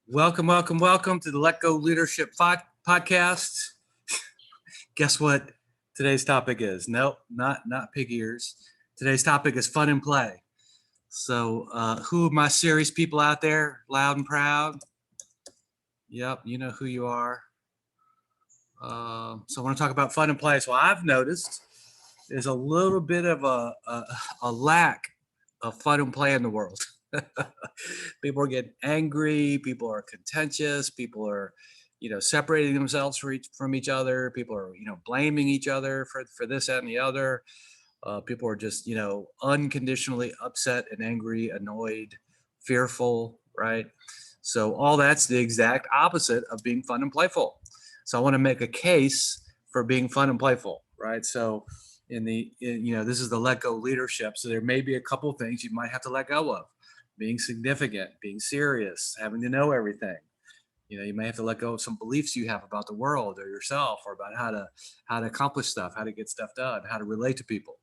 Welcome, welcome, welcome to the Let Go Leadership Podcast. Guess what today's topic is? Nope, not pig ears. Today's topic is fun and play. So, who are my serious people out there, loud and proud? Yep, you know who you are. So, I want to talk about fun and play. So, I've noticed there's a little bit of a lack of fun and play in the world. People are getting angry. People are contentious. People are, separating themselves from each other. People are, blaming each other for this, that, and the other. People are just, unconditionally upset and angry, annoyed, fearful, right? So all that's the exact opposite of being fun and playful. So I want to make a case for being fun and playful, right? So this is the let go leadership. So there may be a couple things you might have to let go of: being significant, being serious, having to know everything. You may have to let go of some beliefs you have about the world or yourself, or about how to accomplish stuff, how to get stuff done, how to relate to people.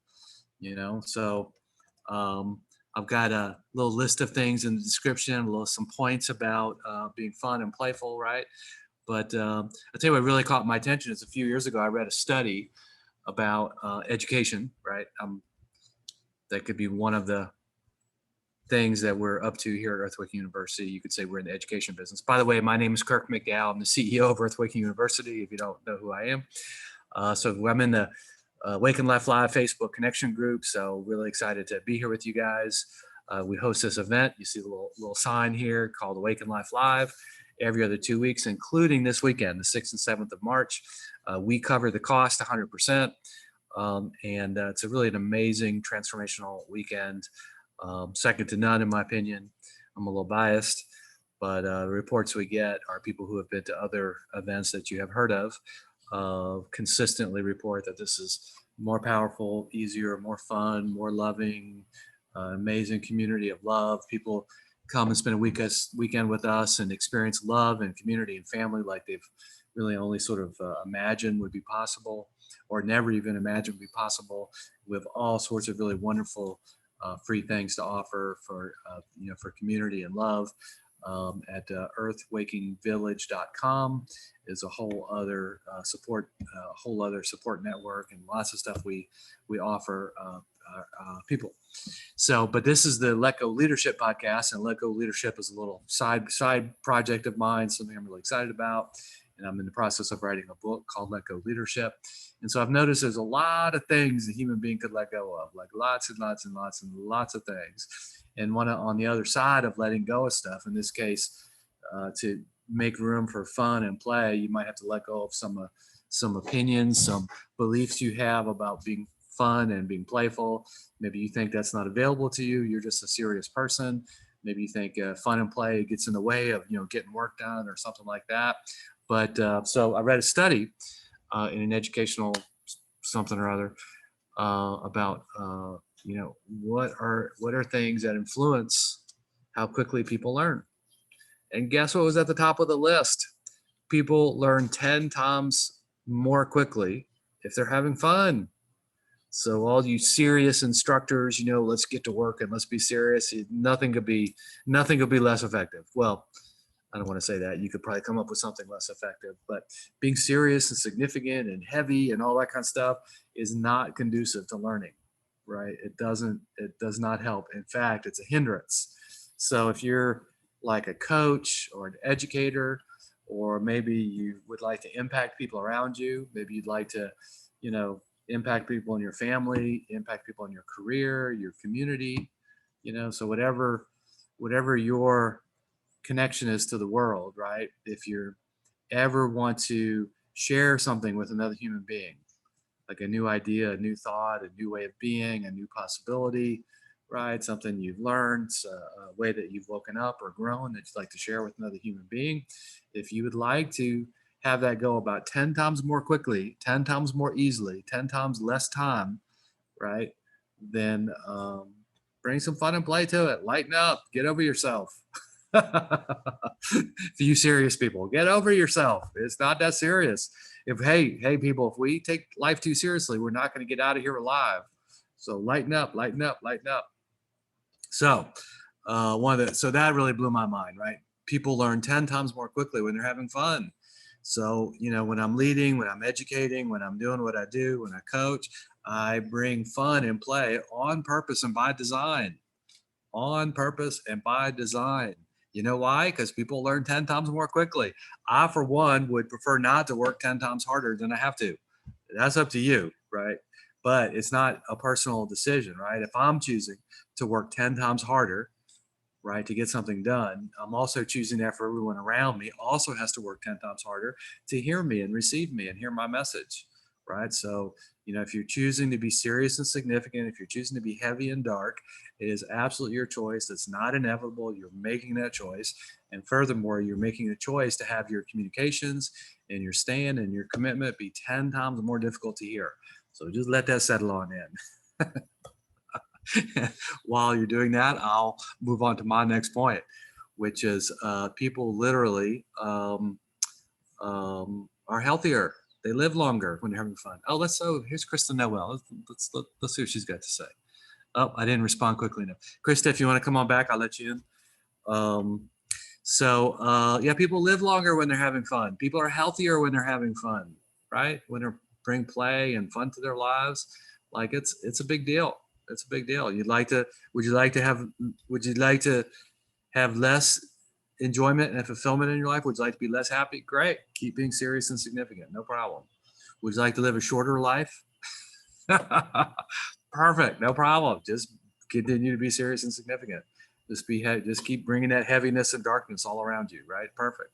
So I've got a little list of things in the description, some points about being fun and playful, right? But I'll tell you what really caught my attention is a few years ago I read a study about education, right? That could be one of the things that we're up to here at Earthquake University. You could say we're in the education business. By the way, my name is Kirk McDowell. I'm the CEO of Earthquake University, if you don't know who I am. So I'm in the Wake and Life Live Facebook connection group. So really excited to be here with you guys. We host this event. You see the little sign here called Wake and Life Live every other 2 weeks, including this weekend, the 6th and 7th of March. We cover the cost 100%. And it's really an amazing transformational weekend. Second to none, in my opinion. I'm a little biased, but the reports we get are people who have been to other events that you have heard of consistently report that this is more powerful, easier, more fun, more loving, amazing community of love. People come and spend a weekend with us and experience love and community and family like they've really only sort of imagined would be possible, or never even imagined would be possible. We have all sorts of really wonderful free things to offer for community and love. At earthwakingvillage.com is a whole other support network, and lots of stuff we offer people. So, but this is the Let Go Leadership podcast, and Let Go Leadership is a little side project of mine, something I'm really excited about. And I'm in the process of writing a book called Let Go Leadership. And so I've noticed there's a lot of things a human being could let go of, like lots and lots and lots and lots of things. And on the other side of letting go of stuff, in this case, to make room for fun and play, you might have to let go of some opinions, some beliefs you have about being fun and being playful. Maybe you think that's not available to you. You're just a serious person. Maybe you think fun and play gets in the way of getting work done or something like that. But so I read a study in an educational something or other about what are things that influence how quickly people learn. And guess what was at the top of the list? People learn 10 times more quickly if they're having fun. So all you serious instructors, let's get to work and let's be serious. Nothing could be less effective. Well, I don't want to say that. You could probably come up with something less effective, but being serious and significant and heavy and all that kind of stuff is not conducive to learning, right? It does not help. In fact, it's a hindrance. So if you're like a coach or an educator, or maybe you would like to impact people around you, maybe you'd like to, impact people in your family, impact people in your career, your community, so whatever your connection is to the world, right? If you ever want to share something with another human being, like a new idea, a new thought, a new way of being, a new possibility, right? Something you've learned, a way that you've woken up or grown that you'd like to share with another human being. If you would like to have that go about 10 times more quickly, 10 times more easily, 10 times less time, right? Then bring some fun and play to it. Lighten up, get over yourself. For you serious people, get over yourself. It's not that serious. Hey people, if we take life too seriously, we're not going to get out of here alive. So lighten up. So so that really blew my mind, right? people learn 10 times more quickly when they're having fun. So, when I'm leading, when I'm educating, when I'm doing what I do, when I coach, I bring fun and play on purpose and by design. On purpose and by design. You know why? Because people learn 10 times more quickly. I, for one, would prefer not to work 10 times harder than I have to. That's up to you, right? But it's not a personal decision, right? If I'm choosing to work 10 times harder, right, to get something done, I'm also choosing that for everyone around me also has to work 10 times harder to hear me and receive me and hear my message, right? So, if you're choosing to be serious and significant, if you're choosing to be heavy and dark, it is absolutely your choice. It's not inevitable. You're making that choice. And furthermore, you're making the choice to have your communications and your stand and your commitment be 10 times more difficult to hear. So just let that settle on in. While you're doing that, I'll move on to my next point, which is people literally are healthier. They live longer when they're having fun. Here's Krista Noel. Let's see what she's got to say. Oh, I didn't respond quickly enough. Krista, if you want to come on back, I'll let you in. Yeah, people live longer when they're having fun. People are healthier when they're having fun, right? When they're bring play and fun to their lives, like it's a big deal. It's a big deal. Would you like to have less enjoyment and fulfillment in your life? Would you like to be less happy? Great. Keep being serious and significant. No problem. Would you like to live a shorter life? Perfect. No problem. Just continue to be serious and significant. Just keep bringing that heaviness and darkness all around you, right? Perfect.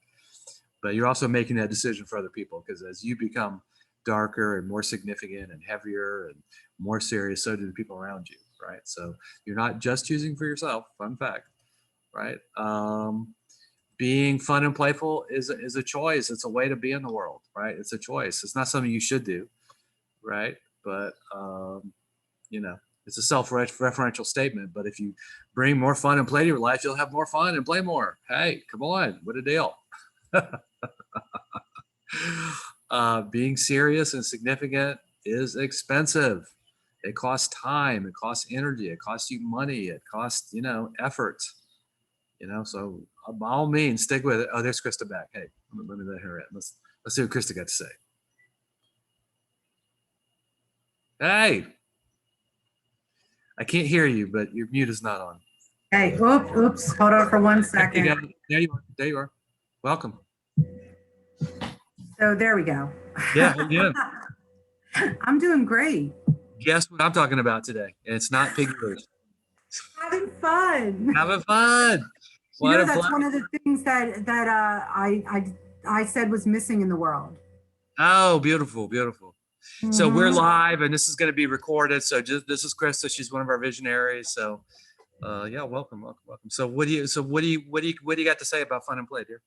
But you're also making that decision for other people, because as you become darker and more significant and heavier and more serious, so do the people around you, right? So you're not just choosing for yourself. Fun fact, right? Being fun and playful is a choice. It's a way to be in the world, right? It's a choice. It's not something you should do, right? But it's a self-referential statement. But if you bring more fun and play to your life, you'll have more fun and play more. Hey, come on, what a deal. Being serious and significant is expensive. It costs time, it costs energy, it costs you money, it costs, effort, so by all means, stick with it. Oh, there's Krista back. Hey, let me let her in. Let's see what Krista got to say. Hey, I can't hear you, but your mute is not on. Hey, oops, hold on for 1 second. There you are. Welcome. So there we go. Yeah, how you doing? I'm doing great. Guess what I'm talking about today? And it's not pig ears. Having fun. Having fun. That's one of the things that I said was missing in the world. Oh, beautiful, beautiful. Mm-hmm. So we're live, and this is going to be recorded. So this is Krista. She's one of our visionaries. So, yeah, welcome. So what do you got to say about fun and play, dear?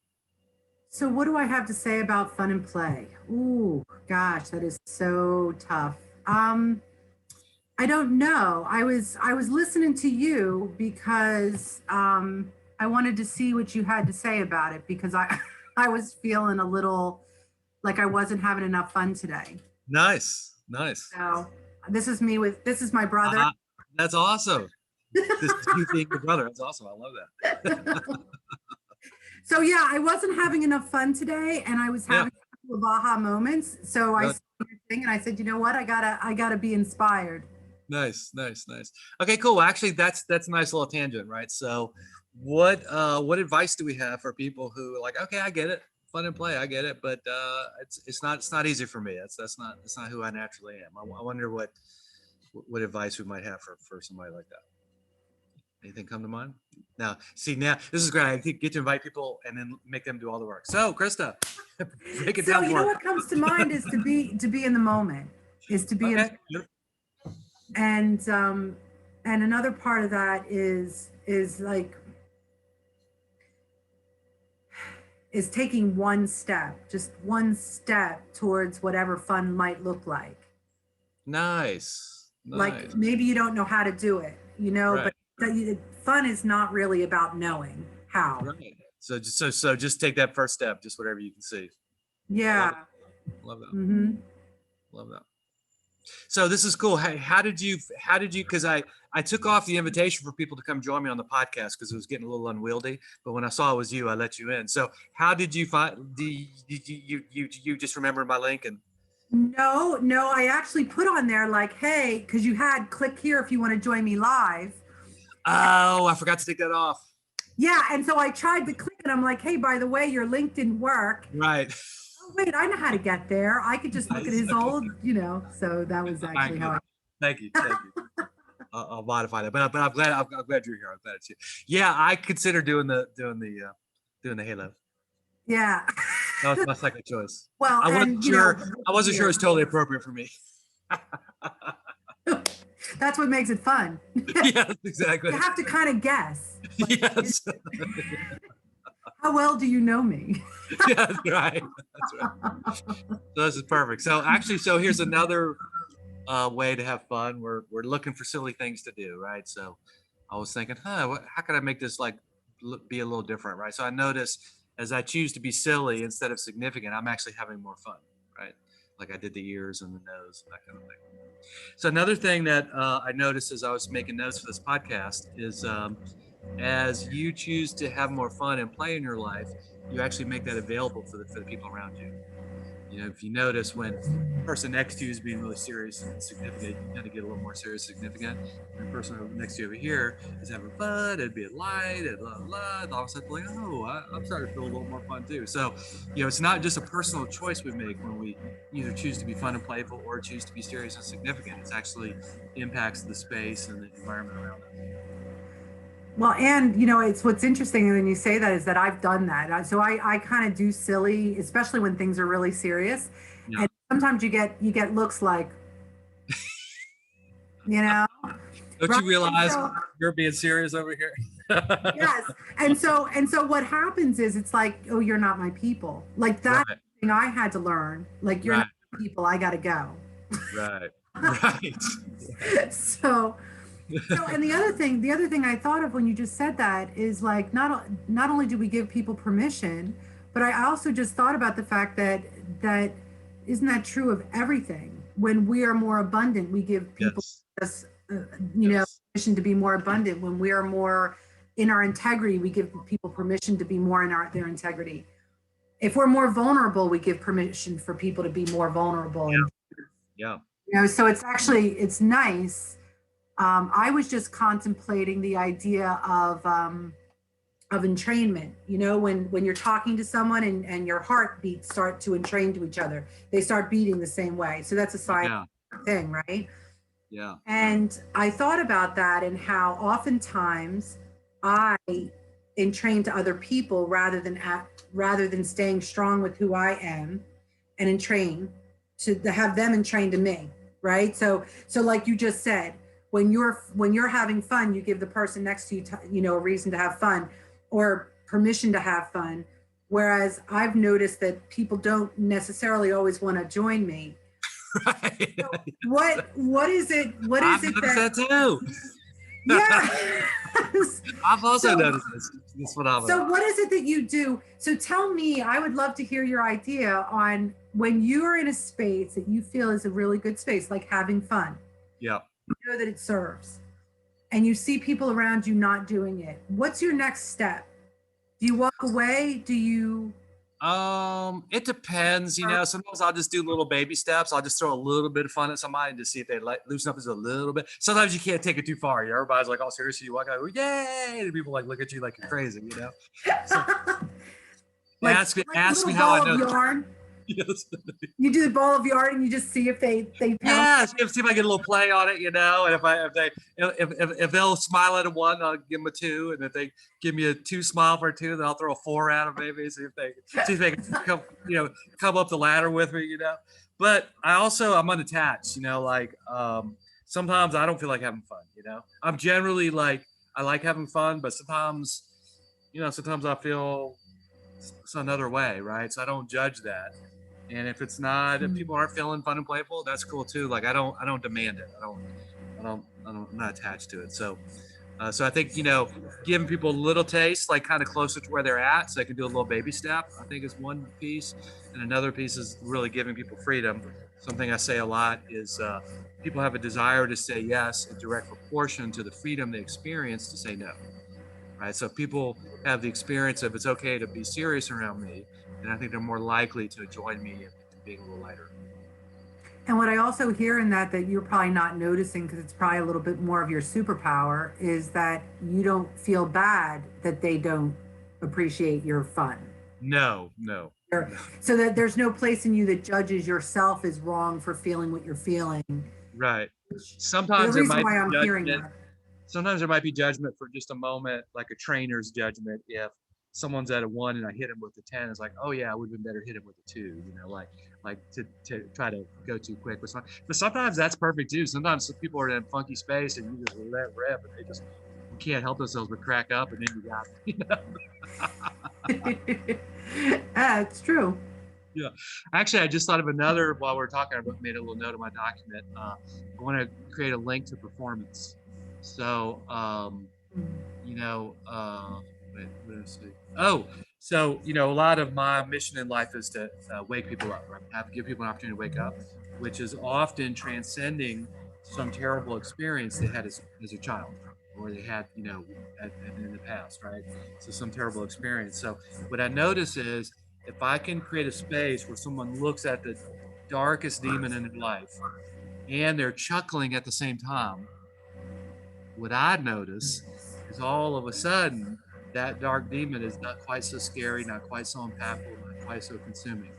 So what do I have to say about fun and play? Ooh, gosh, that is so tough. I don't know. I was listening to you because I wanted to see what you had to say about it, because I was feeling a little like I wasn't having enough fun today. Nice. So this is my brother. That's awesome. This is you being your brother. That's awesome. I love that. So yeah, I wasn't having enough fun today, and I was having a couple of aha moments. So I saw your thing, and I said, you know what, I gotta be inspired. Nice. Okay, cool. Actually, that's a nice little tangent, right? So, what advice do we have for people who are like, okay, I get it, fun and play, I get it, but it's not easy for me. That's not who I naturally am. I wonder what advice we might have for somebody like that. Anything come to mind? Now this is great. I get to invite people and then make them do all the work. So, Krista, break it down. So, what comes to mind is to be in the moment, is to be in. And another part of that is taking just one step towards whatever fun might look like. Nice. Like maybe you don't know how to do it, right. But fun is not really about knowing how. Right. So just take that first step, just whatever you can see. Yeah. Love that. Mm-hmm. Love that. So this is cool. Hey, how did you, because I took off the invitation for people to come join me on the podcast because it was getting a little unwieldy. But when I saw it was you, I let you in. So how did you find, you just remembered my link and, No, I actually put on there like, hey, because you had click here if you want to join me live. oh, I forgot to take that off. Yeah, and so I tried to click and I'm like, hey, by the way, your link didn't work. Right. Oh, wait, I know how to get there. I could just look at his Nice. old, so that was actually how I. Thank you. I'll modify that, but I'm glad you're here. I'm glad it's you. Yeah, I consider doing the Halo. Yeah. That was my second choice. Well, I wasn't and sure. I wasn't sure it was totally appropriate for me. That's what makes it fun. Yes, exactly. You have to kind of guess. Like, Yes. how well do you know me? That's right. That's right. So this is perfect. So actually, here's another way to have fun. We're looking for silly things to do, right? So I was thinking, how can I make this like be a little different, right? So I noticed as I choose to be silly instead of significant, I'm actually having more fun, right? Like I did the ears and the nose, that kind of thing. So another thing that I noticed as I was making notes for this podcast is as you choose to have more fun and play in your life, you actually make that available for the people around you. You know, if you notice when the person next to you is being really serious and significant, you tend to get a little more serious, significant. And the person next to you over here is having fun, it'd be light, and blah, blah, and all of a sudden, like, oh, I'm starting to feel a little more fun too. So, it's not just a personal choice we make when we either choose to be fun and playful or choose to be serious and significant. It actually impacts the space and the environment around us. Well, and it's what's interesting when you say that is that I've done that. So I kind of do silly, especially when things are really serious. Yeah. And sometimes you get looks like, Don't right? You realize you're being serious over here? Yes. And so what happens is it's like, oh, you're not my people. Like that right. thing I had to learn. Like you're right. not my people, I gotta go. Right. Right. So and the other thing I thought of when you just said that is like not only do we give people permission, but I also just thought about the fact that isn't that true of everything? When we are more abundant, we give people yes. Permission to be more abundant. When we are more in our integrity, we give people permission to be more in their integrity. If we're more vulnerable, we give permission for people to be more vulnerable. Yeah. So it's nice. I was just contemplating the idea of entrainment. When you're talking to someone and your heartbeats start to entrain to each other, they start beating the same way. So that's a scientific thing, right? Yeah. And I thought about that and how oftentimes I entrain to other people rather than staying strong with who I am and entrain to have them entrain to me, right? So like you just said, when you're having fun, you give the person next to you, a reason to have fun or permission to have fun. Whereas I've noticed that people don't necessarily always want to join me. Right. So what is it? What is it that too? Yeah. I've also noticed this phenomenon. So what is it that you do? So tell me, I would love to hear your idea on when you're in a space that you feel is a really good space, like having fun. Yeah. You know that it serves. And you see people around you not doing it. What's your next step? Do you walk away? Do you? It depends. Sometimes I'll just do little baby steps. I'll just throw a little bit of fun at somebody and just see if they loosen up just a little bit. Sometimes you can't take it too far. Everybody's like, "Oh, seriously?" You walk out, "Yay!" And people look at you like you're crazy. So, like, ask me how I know. Yarn. Yes. You do the ball of yarn and you just see if they see if I get a little play on it, and if they'll smile at a 1, I'll give them a 2, and if they give me a 2 smile for a 2, then I'll throw a 4 at them, maybe see if they can come up the ladder with me, But I'm unattached, sometimes I don't feel like having fun, I'm generally like I like having fun, but sometimes I feel it's another way, right? So I don't judge that. And if it's not, if people aren't feeling fun and playful, that's cool too. Like I don't demand it. I'm not attached to it. So So I think, you know, giving people a little taste, like kind of closer to where they're at, so they can do a little baby step, I think is one piece. And another piece is really giving people freedom. Something I say a lot is people have a desire to say yes in direct proportion to the freedom they experience to say no. Right. So if people have the experience of it's okay to be serious around me, then I think they're more likely to join me in being a little lighter. And what I also hear in that you're probably not noticing because it's probably a little bit more of your superpower is that you don't feel bad that they don't appreciate your fun. No, no. So that there's no place in you that judges yourself as wrong for feeling what you're feeling. Right. The Sometimes there reason might why be I'm hearing judgment. that. Sometimes there might be judgment for just a moment, like a trainer's judgment. If someone's at a 1 and I hit him with a 10, it's like, oh yeah, I would have been better hit him with a 2. You know, like to try to go too quick with something. But sometimes that's perfect too. Sometimes people are in a funky space and you just let rip, and they just can't help themselves but crack up, and then you got, you know. It's true. Yeah. Actually, I just thought of another while we're talking. I made a little note of my document. I want to create a link to performance. So, you know, wait, let's see. Oh, so, you know, a lot of my mission in life is to wake people up, right? Give people an opportunity to wake up, which is often transcending some terrible experience they had as a child, or they had, you know, in the past, right? So some terrible experience. So what I notice is if I can create a space where someone looks at the darkest demon in their life and they're chuckling at the same time, what I'd notice is all of a sudden that dark demon is not quite so scary, not quite so impactful, not quite so consuming.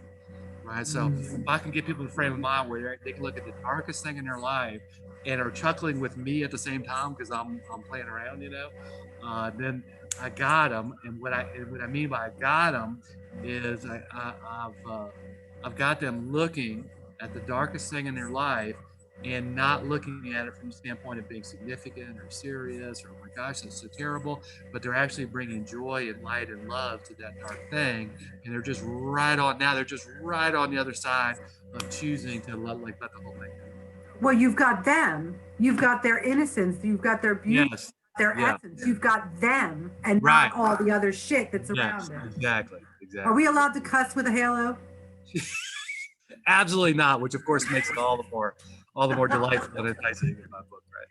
Right. So if I can get people in a frame of mind where they can look at the darkest thing in their life and are chuckling with me at the same time because I'm playing around, you know, then I got them. And what I mean by I got them is I've got them looking at the darkest thing in their life and not looking at it from the standpoint of being significant or serious or, oh my gosh, that's so terrible, but they're actually bringing joy and light and love to that dark thing. And they're just right on the other side of choosing to let the whole thing go. Well, you've got them, you've got their innocence, you've got their beauty, Yes. their Yeah. essence, you've got them and Right. not all the other shit that's Yes, around it. exactly. Are we allowed to cuss with a halo? Absolutely not, which of course makes it all the more delightful and enticing in my book, right?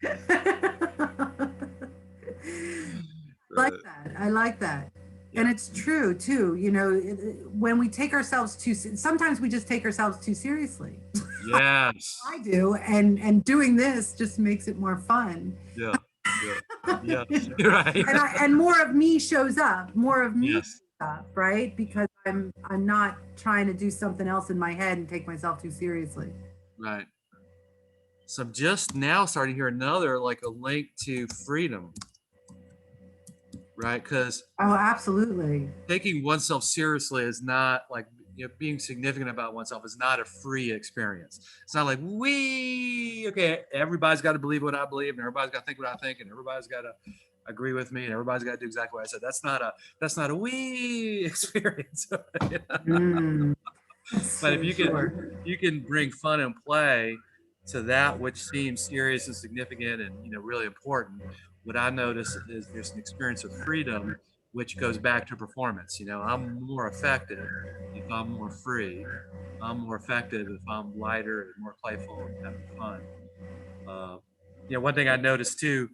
I like that. Yeah. And it's true too. You know, when we take ourselves sometimes we just take ourselves too seriously. Yes. I do. And doing this just makes it more fun. Yeah. Yeah. You're right. And more of me shows up, more of me yes. shows up, right? Because I'm not trying to do something else in my head and take myself too seriously. Right. So I'm just now starting to hear another, like a link to freedom. Right. Because absolutely. Taking oneself seriously is not like, you know, being significant about oneself is not a free experience. It's not like okay, everybody's got to believe what I believe and everybody's got to think what I think and everybody's got to agree with me and everybody's got to do exactly what I said. That's not a we experience. But if you can bring fun and play to that which seems serious and significant and, you know, really important, what I notice is there's an experience of freedom, which goes back to performance. You know, I'm more effective if I'm more free. I'm more effective if I'm lighter and more playful and having fun. You know, one thing I noticed too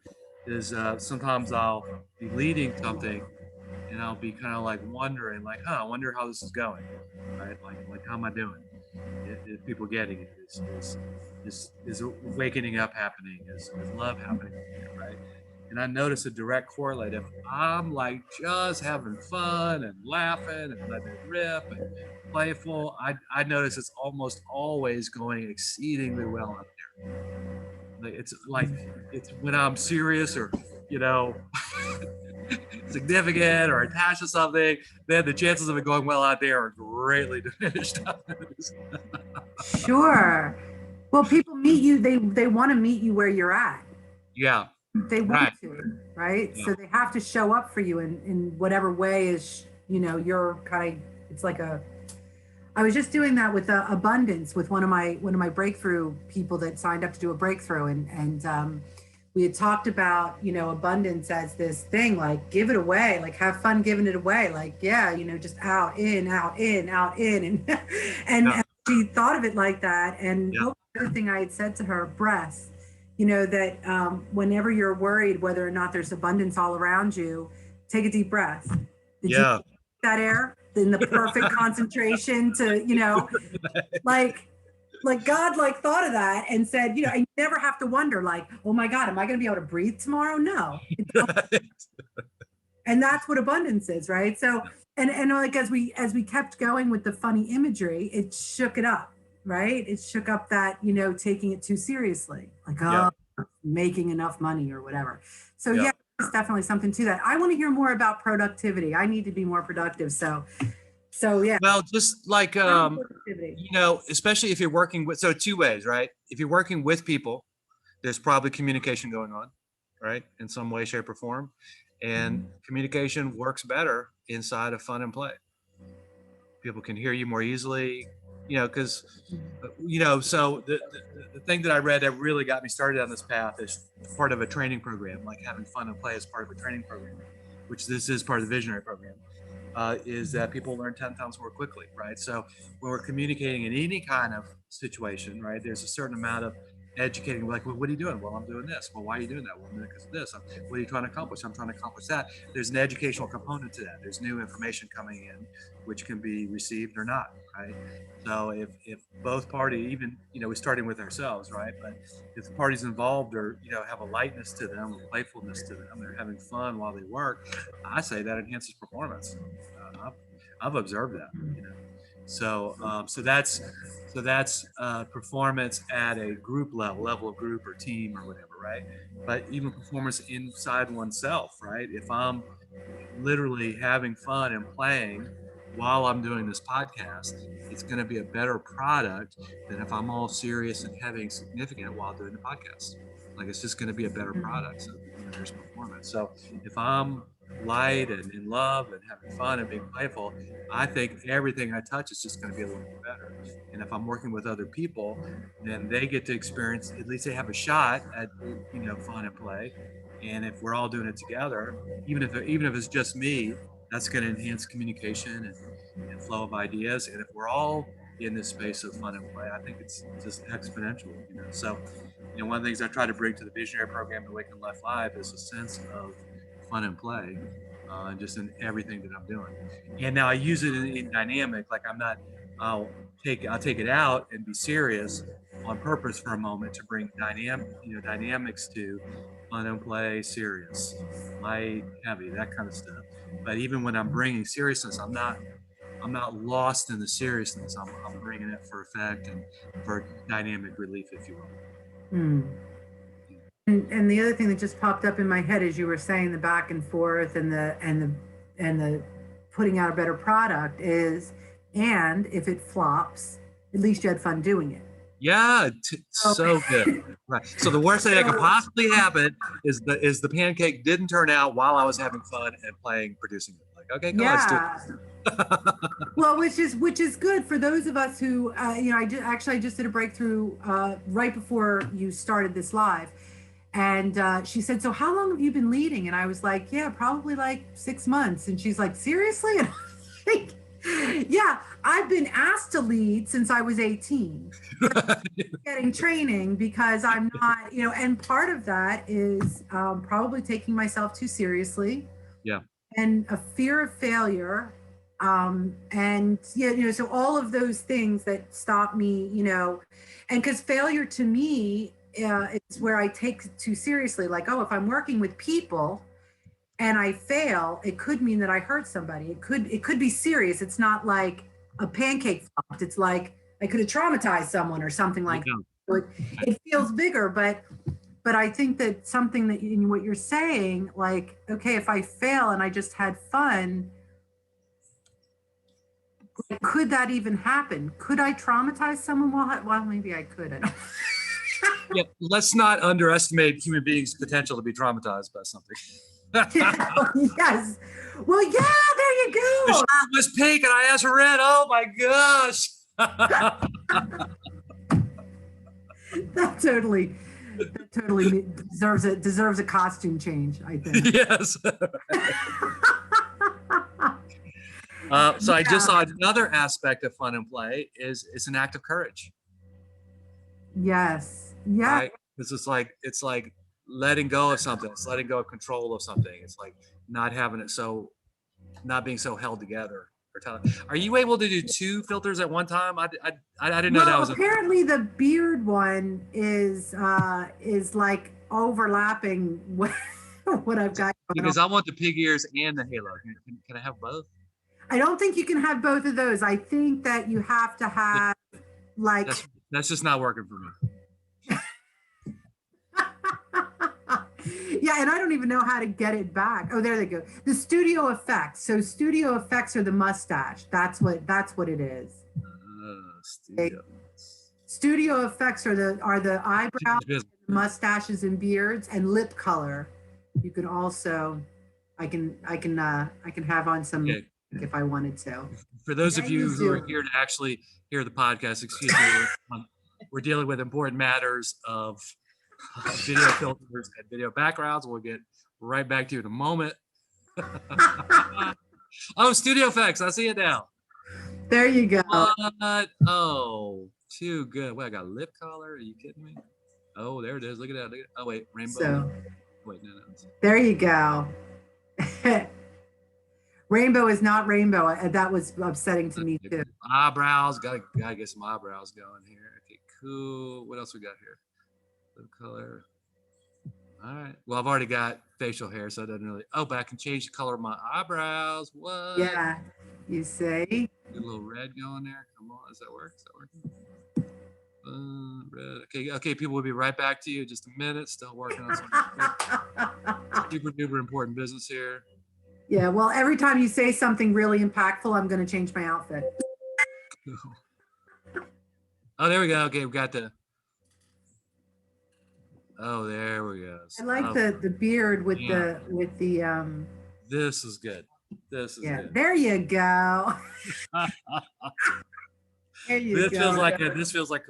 is sometimes I'll be leading something and I'll be kind of like wondering, like, I wonder how this is going, right? Like how am I doing? Is people getting it? Is awakening up happening? Is love happening? Right? And I notice a direct correlate. If I'm like just having fun and laughing and letting it rip and playful, I notice it's almost always going exceedingly well out there. It's when I'm serious or, you know, significant or attached to something, then the chances of it going well out there are greatly diminished. Sure. Well, people meet you, they want to meet you where you're at. Yeah. They want to, right? Yeah. So they have to show up for you in whatever way is, you know, you're kind of, it's like I was just doing that with abundance with one of my breakthrough people that signed up to do a breakthrough. And we had talked about, abundance as this thing, like give it away, like have fun giving it away. Like, yeah, just out, in, out, in, out, in. And she thought of it like that. And Yeah. the other thing I had said to her, breath, that whenever you're worried whether or not there's abundance all around you, take a deep breath. Did you Yeah. that air in the perfect concentration to, like God thought of that and said, I never have to wonder like, oh my God, am I going to be able to breathe tomorrow? No. And that's what abundance is, right? So, and like as we kept going with the funny imagery, it shook it up, right? It shook up that, taking it too seriously, like, Yeah. making enough money or whatever. So Yeah. yeah, there's definitely something to that. I want to hear more about productivity. I need to be more productive. So yeah. Well, just like, especially if you're working with, so two ways, right? If you're working with people, there's probably communication going on, right? In some way, shape, or form. And communication works better inside of fun and play. People can hear you more easily, because, so the thing that I read that really got me started on this path is part of a training program, like having fun and play as part of a training program, which this is part of the visionary program. Is that people learn 10 times more quickly, right? So when we're communicating in any kind of situation, right, there's a certain amount of educating, like, well, what are you doing? Well, I'm doing this. Well, why are you doing that? Well, I'm doing it because of this. What are you trying to accomplish? I'm trying to accomplish that. There's an educational component to that. There's new information coming in, which can be received or not, right? So if both parties, even, we're starting with ourselves, right? But if the parties involved are, have a lightness to them, a playfulness to them, they're having fun while they work, I say that enhances performance. I've observed that, So that's performance at a group level of group or team or whatever, right? But even performance inside oneself, right? If I'm literally having fun and playing while I'm doing this podcast, it's going to be a better product than if I'm all serious and heavy and significant while doing the podcast. Like, it's just going to be a better product. So there's performance. So if I'm light and in love and having fun and being playful, I think everything I touch is just going to be a little bit better. And if I'm working with other people, then they get to experience, at least they have a shot at, fun and play. And if we're all doing it together, even if it's just me, that's going to enhance communication and flow of ideas. And if we're all in this space of fun and play, I think it's just exponential. So, one of the things I try to bring to the visionary program at Awaken Life Live is a sense of fun and play, just in everything that I'm doing. And now I use it in dynamic. Like, I'll take it out and be serious on purpose for a moment to bring dynamics to fun and play, serious, light, heavy, that kind of stuff. But even when I'm bringing seriousness, I'm not lost in the seriousness. I'm bringing it for effect and for dynamic relief, if you will. And the other thing that just popped up in my head as you were saying the back and forth and the putting out a better product is, and if it flops, at least you had fun doing it. Yeah, so good. Right. So the worst thing that could possibly happen is the pancake didn't turn out while I was having fun and playing, producing it. Like, okay, go, let's do it. Well, which is good for those of us who, I just did a breakthrough right before you started this live. And she said, so how long have you been leading? And I was like, yeah, probably like 6 months. And she's like, seriously? And I was like, yeah, I've been asked to lead since I was 18, getting training because I'm not, and part of that is probably taking myself too seriously. Yeah. And a fear of failure. And so all of those things that stop me, and because failure to me, it's where I take it too seriously. Like, oh, if I'm working with people and I fail, it could mean that I hurt somebody. It could be serious. It's not like a pancake flopped. It's like I could have traumatized someone or something like that. So it feels bigger, but I think that something that in what you're saying, like, okay, if I fail and I just had fun, could that even happen? Could I traumatize someone? Well, maybe I could. I don't. Yeah, let's not underestimate human beings' potential to be traumatized by something. Yes. Well, yeah, there you go. The shirt was pink and I asked for red. Oh my gosh. That totally totally deserves a costume change, I think. Yes. So I just saw another aspect of fun and play is it's an act of courage. Yes. Yeah. Right? It's like letting go of something. It's letting go of control of something. It's like not being so held together. Are you able to do 2 filters at one time? I didn't know that was. Apparently the beard one is like overlapping what I've got. Because I want the pig ears and the halo. Can I have both? I don't think you can have both of those. I think that you have to have like. That's just not working for me. Yeah, and I don't even know how to get it back. Oh, there they go. The studio effects. So studio effects are the mustache. That's what it is. Studio effects are the eyebrows, mustaches and beards, and lip color. You can also, I can have on some if I wanted to. For those of you who are here to actually hear the podcast, excuse me, we're dealing with important matters of video filters and video backgrounds. We'll get right back to you in a moment. Oh, studio effects. I see it now. There you go. What? Oh, too good. Wait, I got lip color. Are you kidding me? Oh, there it is. Look at that. Oh, wait. Rainbow. So, wait, no. There you go. Rainbow is not rainbow. That was upsetting to me too. Eyebrows. Gotta get some eyebrows going here. Okay, cool. What else we got here? Lip color. All right. Well, I've already got facial hair, so it doesn't really. Oh, but I can change the color of my eyebrows. What? Yeah. You see? Get a little red going there. Come on. Does that work? Is that working? Red. Okay. People will be right back to you in just a minute. Still working on some super duper important business here. Yeah. Well, every time you say something really impactful, I'm going to change my outfit. Oh, there we go. Okay, we've got the. Oh, there we go. I like the beard with the. This is good. This is good. There you go. There you this go. Feels like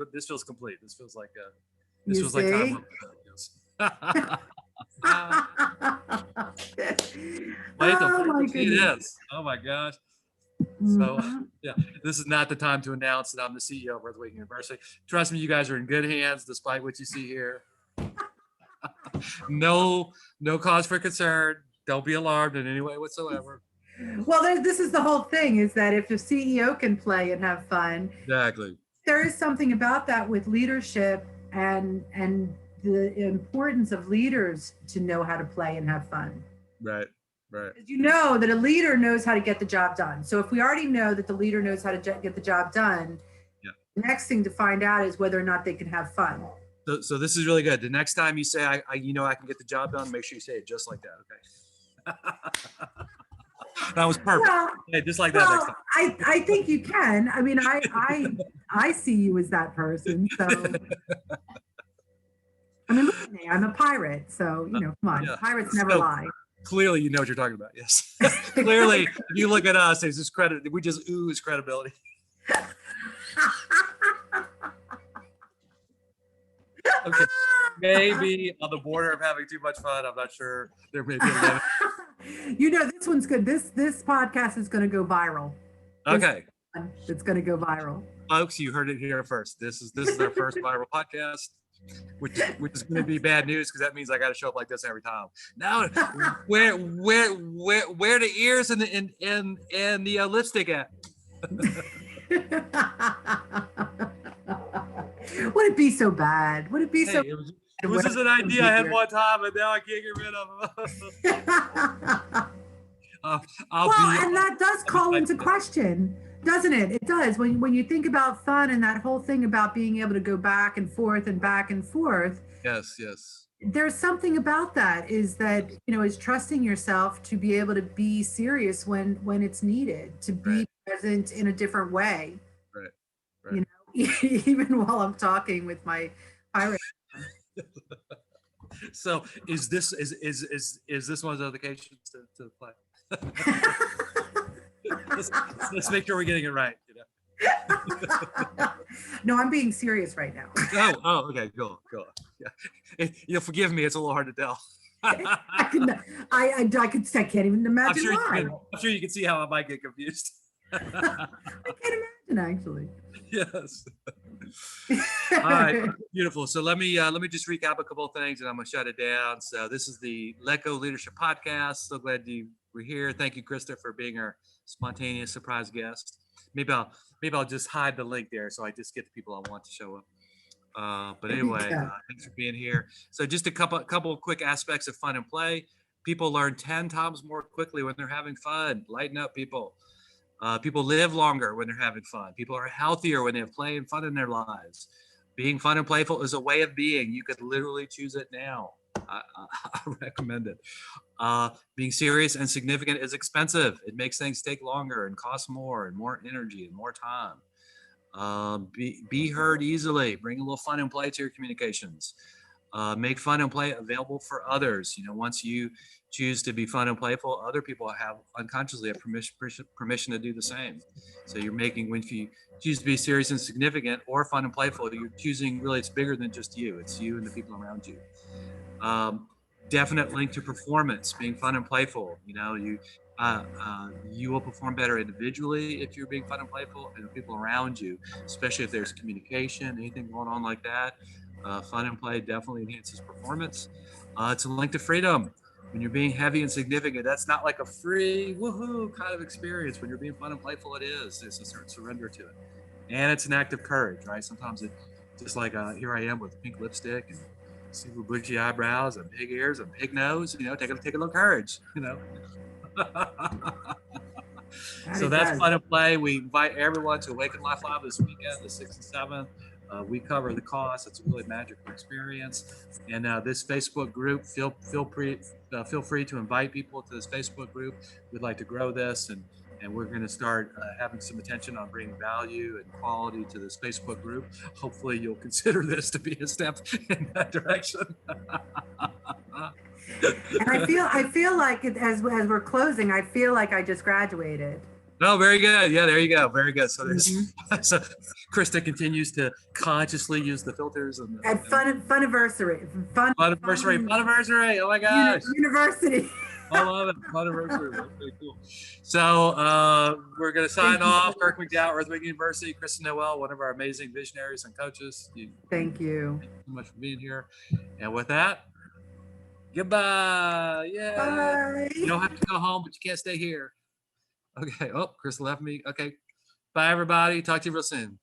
this feels complete. This feels like time. Wait, yes. Oh my gosh. So yeah, this is not the time to announce that I'm the CEO of Earthquake University. Trust me, you guys are in good hands, despite what you see here. No cause for concern. Don't be alarmed in any way whatsoever. Well, this is the whole thing, is that if the CEO can play and have fun, exactly, there is something about that with leadership and the importance of leaders to know how to play and have fun. Right. You know that a leader knows how to get the job done. So if we already know that the leader knows how to get the job done, the next thing to find out is whether or not they can have fun. So this is really good. The next time you say, I can get the job done, make sure you say it just like that. Okay. That was perfect. Well, hey, just like that next time. I think you can. I mean, I see you as that person. So, I mean, look at me. I'm a pirate. So, come on. Yeah. Pirates never lie. Clearly, you know what you're talking about. Yes. Clearly, if you look at us, there's this credit. We just ooze credibility. Okay. Maybe on the border of having too much fun. I'm not sure. There may be a limit. This one's good. This podcast is going to go viral. Okay. It's going to go viral. Folks, you heard it here first. This is our first viral podcast, which is going to be bad news because that means I got to show up like this every time. Now, where the ears and the lipstick at? Would it be so bad? Would it be so? It was just an idea I had one time, and now I can't get rid of it. And that does call into question, doesn't it? It does. When you think about fun and that whole thing about being able to go back and forth and back and forth. Yes. There's something about that is trusting yourself to be able to be serious when it's needed, to be present in a different way. Right. Even while I'm talking with my pirate. So is this one of the occasions to play? let's make sure we're getting it right. No, I'm being serious right now. Okay, cool. Forgive me. It's a little hard to tell. I can't even imagine why. I'm sure you can see how I might get confused. I can't imagine actually. Yes. All right, beautiful. So let me just recap a couple of things, and I'm gonna shut it down. So this is the Let Go Leadership Podcast. So glad you were here. Thank you, Krista, for being our spontaneous surprise guest. Maybe I'll just hide the link there, so I just get the people I want to show up. But anyway, thanks for being here. So just a couple of quick aspects of fun and play. People learn 10 times more quickly when they're having fun. Lighten up, people. People live longer when they're having fun. People are healthier when they have play and fun in their lives. Being fun and playful is a way of being. You could literally choose it now. I recommend it. Being serious and significant is expensive. It makes things take longer and cost more and more energy and more time. Be heard easily. Bring a little fun and play to your communications. Make fun and play available for others. Once you choose to be fun and playful, other people have unconsciously have permission to do the same. So when you choose to be serious and significant or fun and playful, you're choosing really, it's bigger than just you. It's you and the people around you. Definite link to performance, being fun and playful. You will perform better individually if you're being fun and playful, and the people around you, especially if there's communication, anything going on like that. Fun and play definitely enhances performance. It's a link to freedom. When you're being heavy and significant, that's not like a free woohoo kind of experience. When you're being fun and playful, it is. There's a certain surrender to it, and it's an act of courage, right? Sometimes it just like here I am with pink lipstick and super bushy eyebrows and big ears and big nose. Take a little courage. So that's fun and play. We invite everyone to Awaken Life Live this weekend, the 6th and 7th. We cover the cost. It's a really magical experience. And this Facebook group, feel free to invite people to this Facebook group. We'd like to grow this, and we're going to start having some attention on bringing value and quality to this Facebook group. Hopefully, you'll consider this to be a step in that direction. And I feel like as we're closing, I feel like I just graduated. Oh, very good. Yeah, there you go. Very good. So so Krista continues to consciously use the filters and Funiversary. Funiversary. Oh my gosh. University. I love it. Funiversary. That's pretty cool. So we're going to sign off. Kirk McDowell, Earthquake University. Krista Noel, one of our amazing visionaries and coaches. Thank you. Thank you so much for being here. And with that, goodbye. Yeah. Bye. You don't have to go home, but you can't stay here. Okay. Oh, Chris left me. Okay. Bye, everybody. Talk to you real soon.